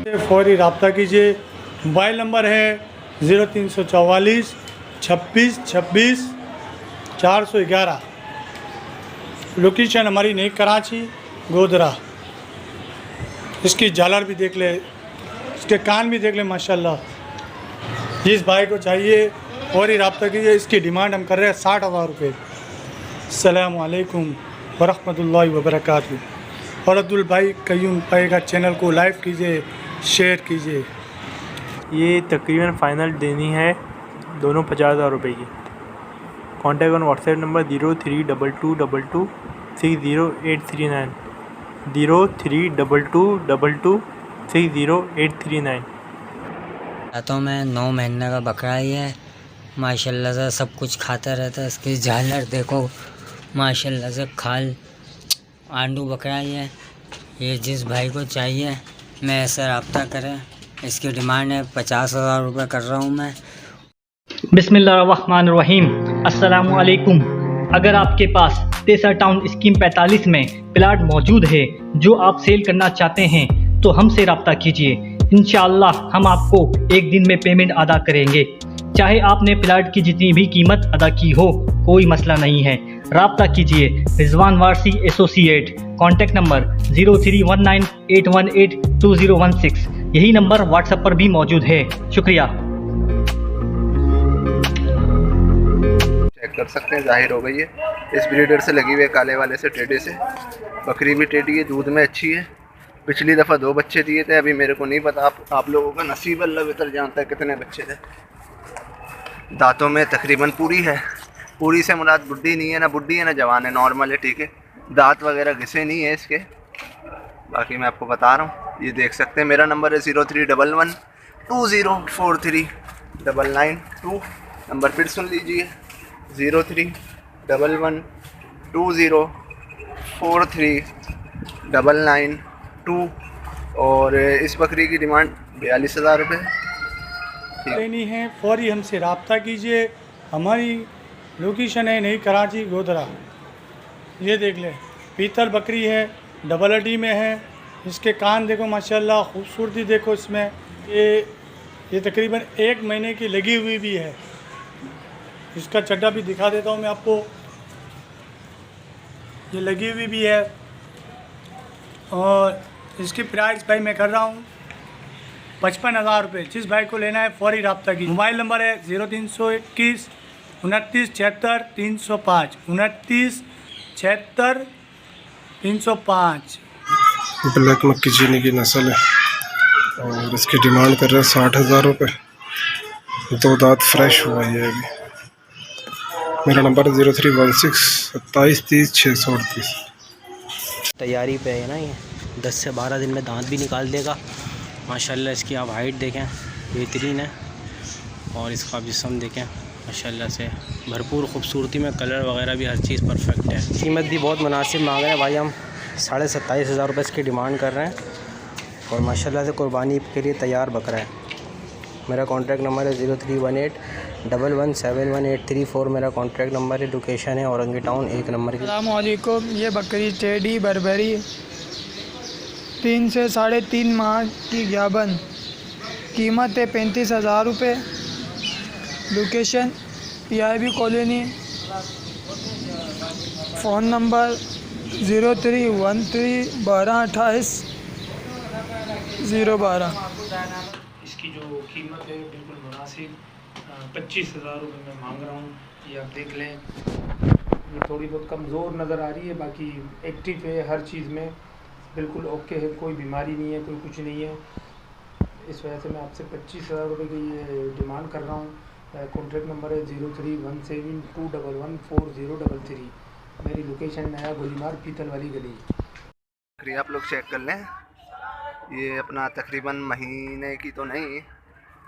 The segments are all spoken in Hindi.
फौरी रब्ता कीजिए। मोबाइल नंबर है 0344 26 26 411। लोकेशन हमारी नई कराची गोधरा। इसकी झालर भी देख ले, इसके कान भी देख ले माशाल्लाह। जिस भाई को चाहिए फौरी रब्ता कीजिए। इसकी डिमांड हम कर रहे हैं 60,000 रुपये। अस्सलामु अलैकुम वरहमतुल्लाहि वबरकातुहू। और अब्दुल भाई कयूम भाई का चैनल को लाइक कीजिए, शेयर कीजिए। ये तकरीबन फ़ाइनल देनी है दोनों 50,000 रुपये की। Contact on WhatsApp number 03222260,839 03222260,839। तो मैं 9 महीने का बकरा ही है माशाल्लाह से, सब कुछ खाता रहता है। इसकी झालर देखो माशाल्लाह से, खाल आंडू बकरा ही है। ये जिस भाई को चाहिए मैं ऐसे रब्ता करें। इसकी डिमांड है 50,000 रुपये कर रहा हूँ मैं। बिस्मिल्लाहिर्रहमानिर्रहीम। अस्सलामु अलैकुम। अगर आपके पास तेसा टाउन स्कीम 45 में प्लाट मौजूद है जो आप सेल करना चाहते हैं तो हमसे रब्ता कीजिए। इंशाअल्लाह हम आपको एक दिन में पेमेंट अदा करेंगे। चाहे आपने प्लाट की जितनी भी कीमत अदा की हो, कोई मसला नहीं है। रब्ता कीजिए Rizwan Warsi associate. Contact number 0319818216। यही नंबर व्हाट्सएप पर भी मौजूद है। शुक्रिया। चेक कर सकते हैं, जाहिर हो गई है। इस ब्रीडर से लगी हुई है, काले वाले से, टेढ़े से। बकरी भी टेढ़ी है, दूध में अच्छी है। पिछली दफ़ा 2 बच्चे दिए थे। अभी मेरे को नहीं पता, आप लोगों का नसीब अल्लाह बेहतर जानता है कितने बच्चे थे। दांतों में तकरीबन पूरी है। पूरी से मुराद बुढ़ी नहीं है, ना बुढ़ी है ना जवान है, नॉर्मल है, ठीक है। दांत वगैरह घिसे नहीं है इसके। बाकी मैं आपको बता रहा हूँ, ये देख सकते हैं। मेरा नंबर है 031120439992। नंबर फिर सुन लीजिए, 031120439992। और इस बकरी की डिमांड 42,000 रुपये लेनी है। फौरी हमसे रब्ता कीजिए। हमारी लोकेशन है नई कराची गोधरा। ये देख ले, पीतल बकरी है, डबल हड्डी में है। इसके कान देखो माशाल्लाह, खूबसूरती देखो इसमें। ये तकरीबन 1 महीने की लगी हुई भी है। इसका चड्डा भी दिखा देता हूँ मैं आपको। ये लगी हुई भी है। और इसकी प्राइस भाई मैं कर रहा हूँ 55,000 रुपये। जिस भाई को लेना है फौरी रब्ता की। मोबाइल नंबर है 0321 29 76 305 29 76 305। ब्लैक मक्की चीनी की नस्ल है और इसकी डिमांड कर रहे हैं 60,000 रुपये। 2 दांत फ्रेश हुआ है अभी। मेरा नंबर है 0316 27 30 638। तैयारी पे है ना, ये 10 से 12 दिन में दांत भी निकाल देगा माशाल्लाह। इसकी आप हाइट देखें, बेहतरीन है। और इसका जिस्म देखें माशाल्लाह से, भरपूर खूबसूरती में, कलर वगैरह भी हर चीज़ परफेक्ट है। कीमत भी बहुत मुनासिब मांग रहे हैं भाई। हम 27,500 रुपये इसकी डिमांड कर रहे हैं। और माशाल्लाह से कुर्बानी के लिए तैयार बकरा है। मेरा कॉन्टैक्ट नंबर है 0318117183 मेरा कॉन्टैक्ट नंबर है। लोकेशन है औरंगी टाउन 1 नंबर की। अस्सलाम वालेकुम। ये बकरी टेडी बर्बरी 3 से 3.5 माह की गाभन। कीमत है 35,000 रुपये। Location PIB colony. Phone number 0313 1228 012। इसकी जो कीमत है बिल्कुल मुनासिब 25,000 रुपये मैं मांग रहा हूँ। ये आप देख लें, ये थोड़ी बहुत कमज़ोर नज़र आ रही है, बाकी एक्टिव है हर चीज़ में, बिल्कुल ओके है, कोई बीमारी नहीं है, कोई कुछ नहीं है। इस वजह से मैं आपसे 25,000 रुपये की ये डिमांड कर रहा हूँ। कॉन्टैक्ट नंबर है 0317214033। मेरी लोकेशन नया गोलीमार पीतल वाली गली। बकरी आप लोग चेक कर लें। ये अपना तकरीबन महीने की तो नहीं,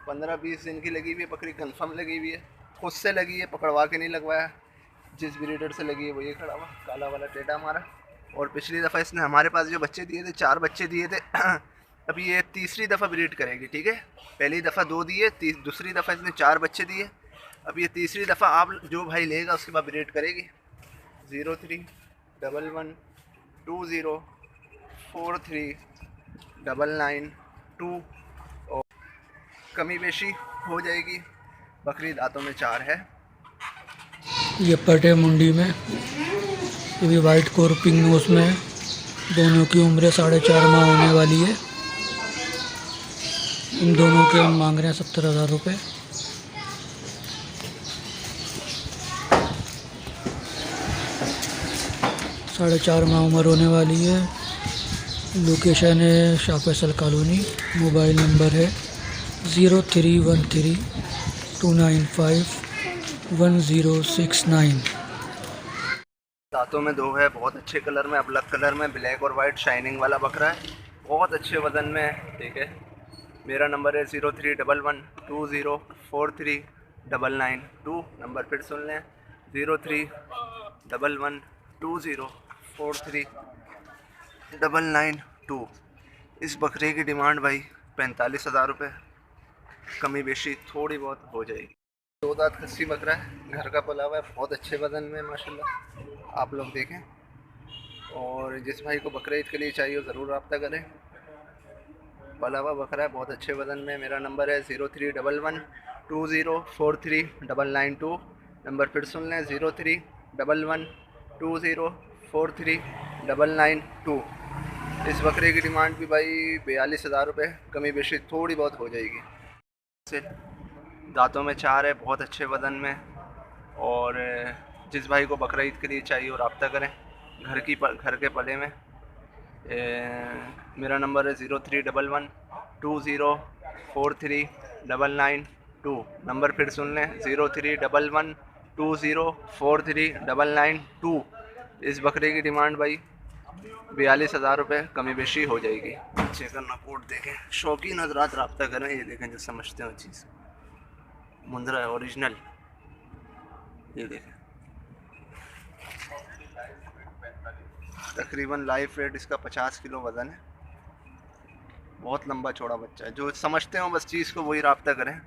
15-20 दिन की लगी हुई है बकरी। कंफर्म लगी हुई है, खुद से लगी है, पकड़वा के नहीं लगवाया। जिस ब्रीडर से लगी है वो ये खड़ा हुआ, काला वाला टेढ़ा हमारा। और पिछली दफ़ा इसने हमारे पास जो बच्चे दिए थे, 4 बच्चे दिए थे। अभी ये तीसरी दफ़ा ब्रीड करेगी, ठीक है। पहली दफ़ा 2 दिए, दूसरी दफ़ा इसने 4 बच्चे दिए। अब ये तीसरी दफ़ा आप जो भाई लेगा उसके बाद ब्रीड करेगी। 0311204399 2 और कमी बेशी हो जाएगी। बकरी दांतों में 4 है। ये पटे मुंडी में, ये भी वाइट कोर पिंक नोस में है। दोनों की उम्र 4.5 माह होने वाली है। इन दोनों के हम मांग रहे हैं 70,000 रुपये। साढ़े 4 माह उम्र होने वाली है। लोकेशन है Shah Faisal colony. Mobile number है 031329511069। दांतों में 2 है, बहुत अच्छे कलर में, ब्लैक कलर में, ब्लैक और वाइट शाइनिंग वाला बकरा है, बहुत अच्छे वज़न में है। ठीक है, मेरा नंबर है 031120439992। नंबर फिर सुन लें 031120439992। इस बकरे की डिमांड भाई 45,000 रुपये, कमी बेशी थोड़ी बहुत हो जाएगी। 2 दांत खस्सी बकरा है, घर का पला हुआ है, बहुत अच्छे वज़न में माशाल्लाह, आप लोग देखें। और जिस भाई को बकरा ईद के लिए चाहिए ज़रूर रब्ता करें। पला हुआ बकरा है, बहुत अच्छे वज़न में। मेरा नंबर है 031120439992। नंबर फिर सुन लें 031120439992। इस बकरे की डिमांड भी भाई 42,000 रुपये, कमी बेशी थोड़ी बहुत हो जाएगी। दांतों में 4 है, बहुत अच्छे वज़न में। और जिस भाई को बकरा ईद के लिए चाहिए वो रब्ता करें घर के पले में। मेरा नंबर है 031120439992। नंबर फिर सुन लें 031120439992। इस बकरे की डिमांड भाई 42,000 रुपये, कमी बेशी हो जाएगी। चेक करना कोट देखें, शौकीन हजरात रब्ता करें। ये देखें जो समझते हैं चीज़, मुंदरा है ओरिजिनल। ये देखें, तकरीबन लाइव वेट इसका 50 किलो वज़न है। बहुत लंबा चौड़ा बच्चा है। जो समझते हो बस चीज़ को वही रब्ता करें।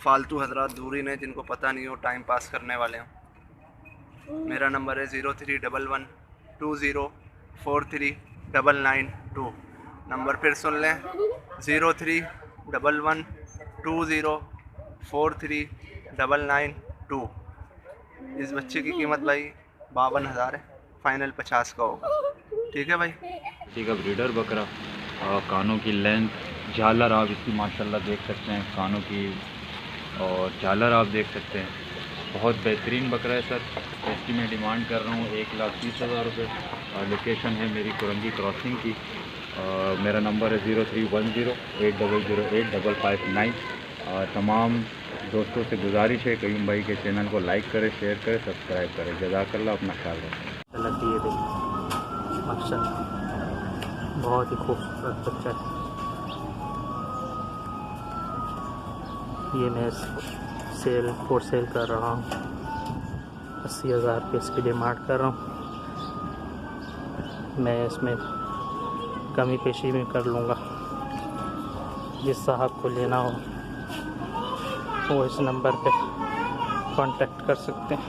फालतू हजरात दूरी ने, जिनको पता नहीं हो, टाइम पास करने वाले हों। मेरा नंबर है 031120439992। नंबर फिर सुन लें 031120439992। इस बच्चे की कीमत भाई 52,000 है, फाइनल 50 का होगा। ठीक है भाई। ठीक है, ब्रीडर बकरा, कानों की लेंथ, झालर आप इसकी माशाल्लाह देख सकते हैं, कानों की और झालर आप देख सकते हैं। बहुत बेहतरीन बकरा है सर। इसकी मैं डिमांड कर रहा हूँ 1,30,000 रुपये। लोकेशन है मेरी कुरंगी क्रॉसिंग की। मेरा नंबर है 031080085559। तमाम दोस्तों से गुजारिश है कयूम भाई के चैनल को लाइक करें, शेयर करें, सब्सक्राइब करें। जज़ाकल्लाह, अपना ख्याल रखें। ये देखिए माशाल्लाह, बहुत ही खूबसूरत बच्चा है। ये मैं फॉर सेल कर रहा हूँ, 80,000 रुपये इसकी डिमांड कर रहा हूँ। मैं इसमें कमी पेशी भी कर लूँगा। जिस साहब को लेना हो वो इस नंबर पे कांटेक्ट कर सकते हैं।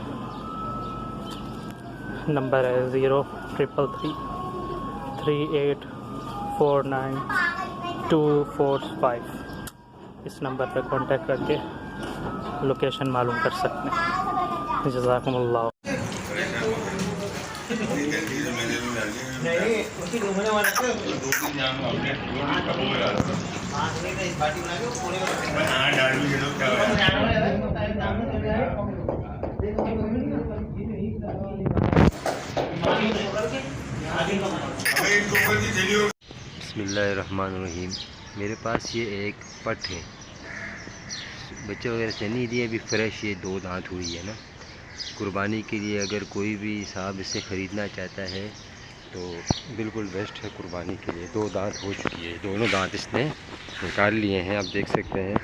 नंबर है 0333849245। इस नंबर पे कांटेक्ट करके लोकेशन मालूम कर सकते हैं। जज़ाकुमुल्लाह। बिस्मिल्लाहिर्रहमानिर्रहीम। मेरे पास ये एक पट है, बच्चे वगैरह से नहीं दिए, अभी फ्रेश ये 2 दांत हुई है ना। कुर्बानी के लिए अगर कोई भी साहब इसे ख़रीदना चाहता है तो बिल्कुल बेस्ट है कुर्बानी के लिए। 2 दांत हो चुकी है, दोनों दांत इसने निकाल लिए हैं, आप देख सकते हैं।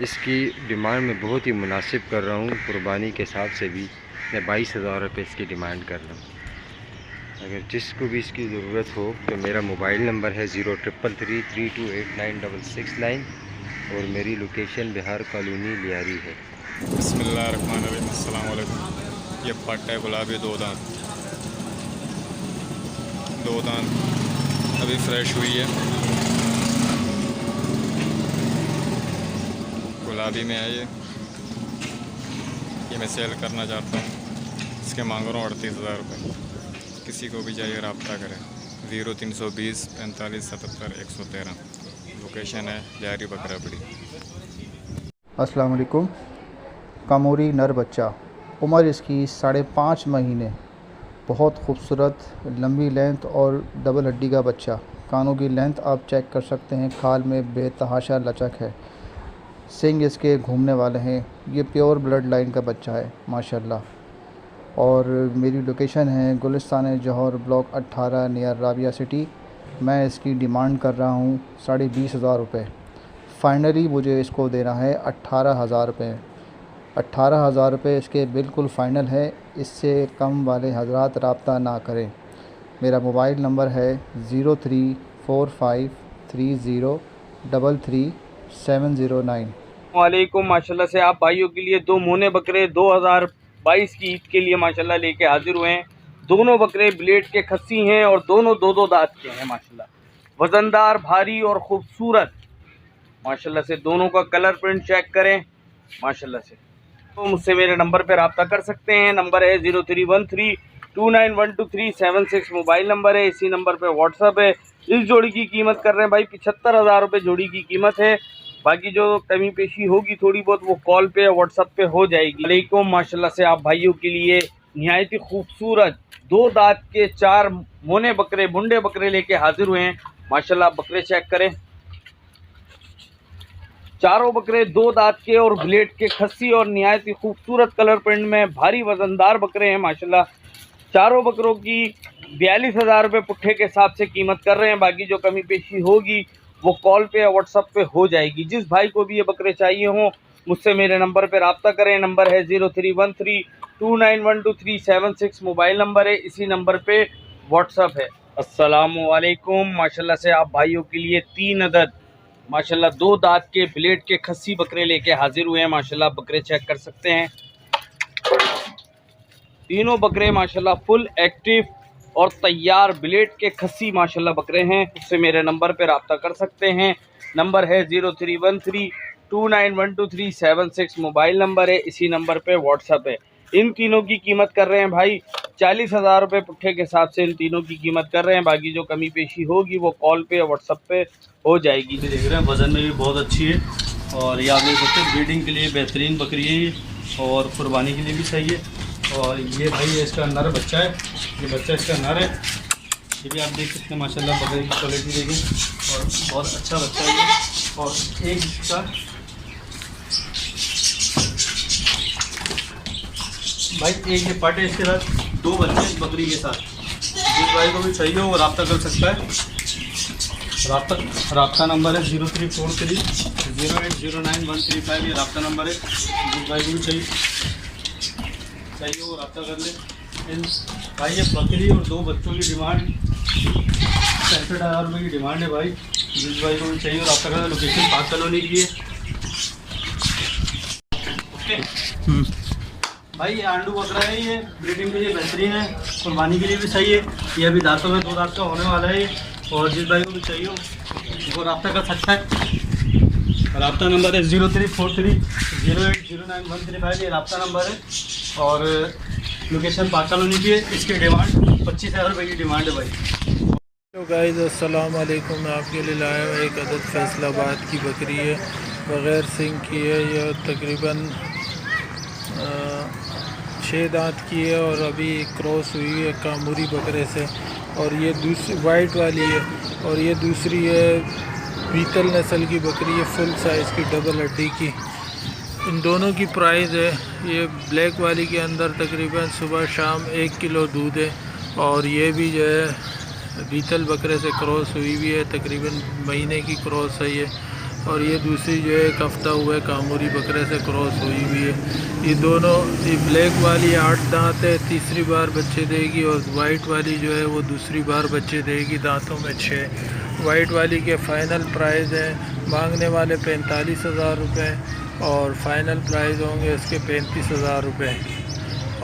इसकी डिमांड में बहुत ही मुनासिब कर रहा हूँ। कुर्बानी के हिसाब से भी मैं 22,000 रुपये इसकी डिमांड कर रहा हूँ। अगर जिसको भी इसकी ज़रूरत हो तो मेरा मोबाइल नंबर है 0333328969 और मेरी लोकेशन बिहार कॉलोनी लियारी है। बिस्मिल्लाहिर्रहमानिर्रहीम, अस्सलाम वालेकुम। ये पट है गुलाबी 2 दांत अभी फ्रेश हुई है। खराबी में है ये मैं सेल करना चाहता हूँ। इसके मांग रहा हूँ 38,000 रुपये। किसी को भी चाहिए रब्ता करें 0320 45 77 113। लोकेशन है लियारी बकराबड़ी। अस्सलाम वालेकुम। कामोरी नर बच्चा, उम्र इसकी 5.5 महीने, बहुत खूबसूरत लंबी लेंथ और डबल हड्डी का बच्चा। कानों की लेंथ आप चेक कर सकते हैं, खाल में बेतहाशा लचक है, सींग इसके घूमने वाले हैं। ये प्योर ब्लड लाइन का बच्चा है माशाल्लाह। और मेरी लोकेशन है गुलिस्तान जौहर ब्लॉक 18 नियर राबिया सिटी। मैं इसकी डिमांड कर रहा हूँ 20,500 रुपये। फ़ाइनली मुझे इसको देना है 18,000 रुपये। 18,000 रुपये इसके बिल्कुल फ़ाइनल है। इससे कम वाले हजरात रब्ता ना करें। मेरा मोबाइल नंबर है 034530333709। वालेकुम। माशाल्लाह से आप भाइयों के लिए दो मोने बकरे 2022 की ईद के लिए माशाल्लाह लेके हाजिर हुए हैं। दोनों बकरे ब्लेड के खस्सी हैं और दोनों दो दांत के हैं माशाल्लाह। वज़नदार, भारी और ख़ूबसूरत माशाल्लाह से। दोनों का कलर प्रिंट चेक करें माशाल्लाह से। तो मुझसे मेरे नंबर पर रब्ता कर सकते हैं। नंबर है 0313291237 मोबाइल नंबर है। इसी नंबर पर व्हाट्सअप है। इस जोड़ी की कीमत कर रहे हैं भाई 75,000 रुपये जोड़ी की कीमत है। बाकी जो कमी पेशी होगी थोड़ी बहुत वो कॉल पे व्हाट्सअप पे हो जाएगी। वालेकुम। माशाल्लाह से आप भाइयों के लिए निहायत ही खूबसूरत 2 दांत के 4 मोने बकरे, बुंडे बकरे लेके हाजिर हुए हैं माशाल्लाह। बकरे चेक करें, चारों बकरे 2 दांत के और ब्लेड के खस्सी और निहायत ही खूबसूरत कलर प्रिंट में भारी वजनदार बकरे हैं माशाल्लाह। चारों बकरों की 42,000 रुपये पुट्ठे के हिसाब से कीमत कर रहे हैं। बाकी जो कमी पेशी होगी वो कॉल पे या व्हाट्सअप पे हो जाएगी। जिस भाई को भी ये बकरे चाहिए हों मुझसे मेरे नंबर पे रब्ता करें। नंबर है 0313291237 मोबाइल नंबर है। इसी नंबर पे व्हाट्सअप है। अस्सलामु अलैकुम। माशाल्लाह से आप भाइयों के लिए 3 अदद माशाल्लाह 2 दांत के ब्लेड के खस्सी बकरे लेके हाजिर हुए हैं माशाल्लाह। बकरे चेक कर सकते हैं। तीनों बकरे माशाल्लाह फुल एक्टिव और तैयार ब्लेड के खस्सी माशाल्लाह बकरे हैं। उससे मेरे नंबर पे रब्ता कर सकते हैं। नंबर है 0313291237 मोबाइल नंबर है। इसी नंबर पे व्हाट्सअप है। इन तीनों की कीमत कर रहे हैं भाई 40,000 रुपये पुट्ठे के हिसाब से इन तीनों की कीमत कर रहे हैं। बाकी जो कमी पेशी होगी वो कॉल पे या व्हाट्सअप पे हो जाएगी। देख रहे हैं वज़न में भी बहुत अच्छी है और ये आप देख सकते हैं ब्रीडिंग के लिए बेहतरीन बकरी है ये और कुर्बानी के लिए भी सही है। और ये भाई इसका नर बच्चा है, ये बच्चा इसका नर है। ये भी आप देख सकते हैं माशाल्लाह बकरी की क्वालिटी देखें और बहुत अच्छा बच्चा है ये। और एक इसका भाई एक ये पट है, इसके साथ 2 बच्चे इस बकरी के साथ। जिस भाई को भी चाहिए हो वो रब्ता कर सकता है। रब्ता नंबर है 03430809 ये रब्ता नंबर है। जिस भाई को भी चाहिए वो रब्ता कर ले। भाई ये बकरी और 2 बच्चों की डिमांड 65,000 रुपये की डिमांड है भाई। जिस भाई को भी चाहिए वो रब्ता कर ले। लोकेशन पाक कॉलोनी की है। ओके भाई ये आंडू बकरा है, ये ब्रीडिंग के लिए बेहतरीन है, कुर्बानी के लिए भी सही है। ये अभी दांतों में 2 दांत का होने वाला है और जिस भाई को भी चाहिए वो रब्ता कर सकता है। रब्ता नंबर है 0343080935 ये रब्ता नंबर है और लोकेशन पाक कॉलोनी की है। इसकी डिमांड 25,000 रुपये की डिमांड है भाई। तो गाइस अस्सलाम वालेकुम। मैं आपके लिए लाया हूँ एक अदद फैसलाबाद की बकरी है, बग़ैर सिंग की है। यह तकरीबन 6 दांत की है और अभी क्रॉस हुई है कामूरी बकरे से। और ये दूसरी वाइट वाली है और ये दूसरी है बीतल नस्ल की बकरी है, फुल साइज़ की डबल हड्डी की। इन दोनों की प्राइस है, ये ब्लैक वाली के अंदर तकरीबन सुबह शाम 1 किलो दूध है और ये भी जो है बीतल बकरे से क्रॉस हुई भी है, तकरीबन महीने की क्रॉस है ये। और ये दूसरी जो है 1 हफ़्ता हुआ है कामूरी बकरे से क्रॉस हुई हुई है। ये दोनों, ये ब्लैक वाली 8 दांत है, तीसरी बार बच्चे देगी और वाइट वाली जो है वो दूसरी बार बच्चे देगी, दांतों में 6। वाइट वाली के फ़ाइनल प्राइस है, मांगने वाले 45,000 रुपये और फ़ाइनल प्राइस होंगे इसके 35,000 रुपये।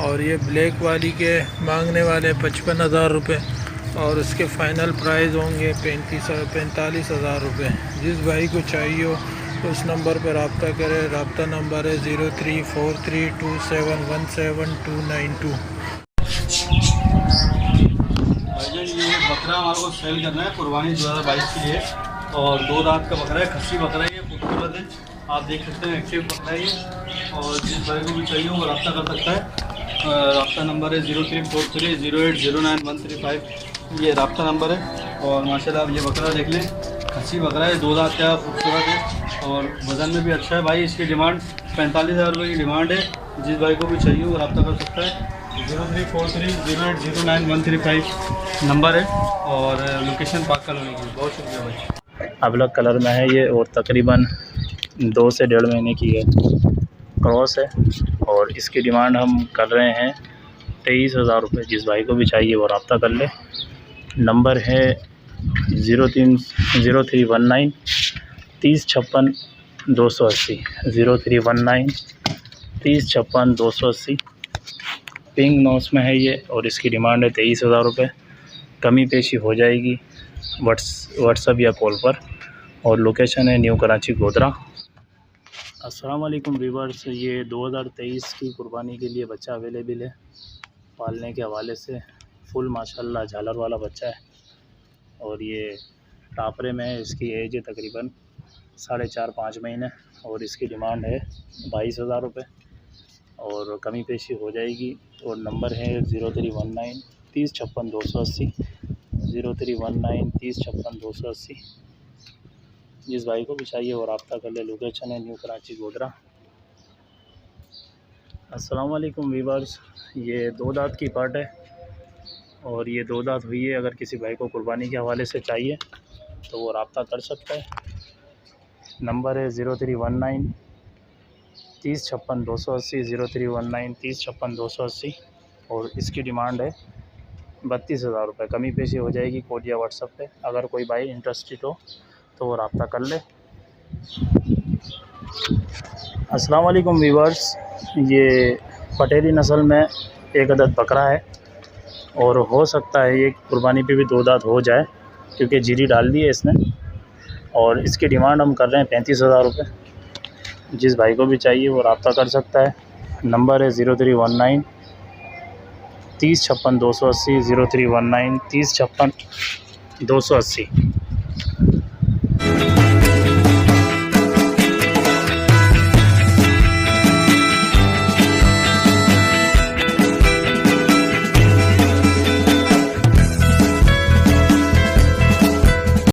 और ये ब्लैक वाली के मांगने वाले 55,000 रुपये और उसके फ़ाइनल प्राइस होंगे 45,000 रुपये। जिस भाई को चाहिए हो तो उस नंबर पर रब्ता करें। रब्ता नंबर है 034327179292। भाईजान ये बकरा हमारे को सेल करना है कुर्बानी 2022 के लिए, और 2 दांत का बकरा है, खस्सी बकरा है, ये खूबसूरत है, आप देख सकते हैं, एक्टिव बकरा है ये। और जिस भाई को भी चाहिए वो रब्ता कर सकता है। रब्ता नंबर है 034308099135, ये रब्ता नंबर है। और माशाल्लाह आप ये बकरा देख लें, खस्सी बकरा है, 2 दांत का खूबसूरत है और वज़न में भी अच्छा है भाई। इसकी डिमांड 45,000 रुपये की डिमांड है। जिस भाई को भी चाहिए वो रब्ता कर सकता है। 034308099135 नंबर है और लोकेशन पाक कॉलोनी की। बहुत शुक्रिया भाई। अलग कलर में है ये और तकरीबन 2 से 1.5 महीने की है, क्रॉस है और इसकी डिमांड हम कर रहे हैं 23,000 रुपये। जिस भाई को भी चाहिए वो रब्ता कर ले। नंबर है 0319 3056 280 0319 3056 280। पिंक नोस में है ये और इसकी डिमांड है 23,000 रुपये। कमी पेशी हो जाएगी व्हाट्सअप या कॉल पर। और लोकेशन है न्यू कराची गोदरा। अस्सलाम वालेकुम व्यूअर्स, ये 2023 की कुर्बानी के लिए बच्चा अवेलेबल है। पालने के हवाले से फुल माशाल्लाह झालर वाला बच्चा है और ये टापरे में है। इसकी एज है तकरीबन 4.5-5 महीने और इसकी डिमांड है 22,000 रुपये और कमी पेशी हो जाएगी। और नंबर है 0319 3056 280 0319 3056 280। जिस भाई को भी चाहिए वो रब्ता कर ले। लोकेशन है न्यू कराची गोदरा। अस्सलाम वालेकुम व्यूअर्स, ये 2 दांत की पार्ट है और ये 2 दांत हुई है। अगर किसी भाई को कुर्बानी के हवाले से चाहिए तो वो रब्ता कर सकता है। नंबर है 0319 3056 280 0319 3056 280 और इसकी डिमांड है 32,000 रुपये। कमी पेशी हो जाएगी कोड या व्हाट्सएप पे। अगर कोई भाई इंटरेस्टेड हो तो वो रब्ता कर ले। अस्सलाम वालेकुम व्यूअर्स, ये पटेरी नस्ल में एक अदद बकरा है और हो सकता है ये कुर्बानी पे भी 2 दांत हो जाए क्योंकि जीरी डाल दी है इसने। और इसकी डिमांड हम कर रहे हैं 35,000 रुपये। जिस भाई को भी चाहिए वो रब्ता कर सकता है। नंबर है 0319 3056 280 0319 3056 280।